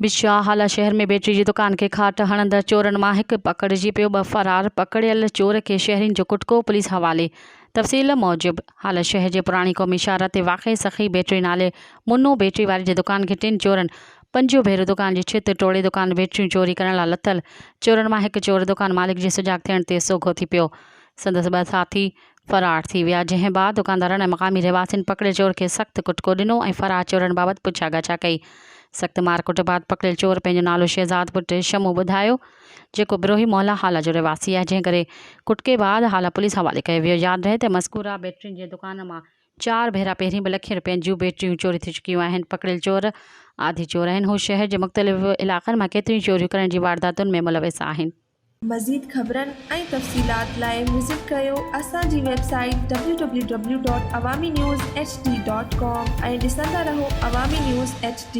बिछा हाला शहर में बैटरी जी दुकान के खाट हणंदड़ चोरन मां हिकु पकड़िजी पियो। 2 फरार पकड़ियल चोर के शहरिन जो कुटको पुलिस हवाले। तफ़सील मूजिब हाला शहर जे पुराणी क़ौमी शाहरा ते वाक़ई सखी बैटरी नाले मुन्नो बैटरी वारी जे दुकान के 3 चोरन 5 भेरो दुकान जी छित टोड़े दुकान बैटरियूं चोरी करण लाइ लथल। चोरन मां हिकु चोर दुकान मालिक जे सुजाग थियण ते सोघो थी पियो। संदसि 2 साथी फरार थी विया, जंहिं बाद दुकानदारन ऐं मक़ामी रहवासियुनि पकड़ियल चोर खे सख़्तु कुटको ॾिनो ऐं फरार चोरनि बाबति पुछा ॻाछा कई। सख़्तु मारकुट बाद पकड़ियल चोर पंहिंजो नालो शहज़ाद पुट शमू ॿुधायो, जेको बिरोही मोहल्ला हाला जो रहवासी आहे, जंहिं करे कुटके बाद हाला पुलिस हवाले कयो वियो। यादि रहे त मज़कूरा बैटरियुनि जे दुकान मां 4 भेरा पहिरीं बि लखे रुपयनि जूं बैटरियूं चोरी थी चुकियूं आहिनि। पकड़ियल चोर आदि चोर आहिनि। हू शहर जे मुख़्तलिफ़ इलाक़नि मां केतिरियूं चोरियूं करण जी वारदातुनि में मुलविस आहिनि। मज़ीद ख़बरनि ऐं तफ़सीलात लाइ विज़िट कयो असांजी वेबसाइट www.awamiNewsHD.com ऐं ॾिसंदा रहो अवामी न्यूज़ HD।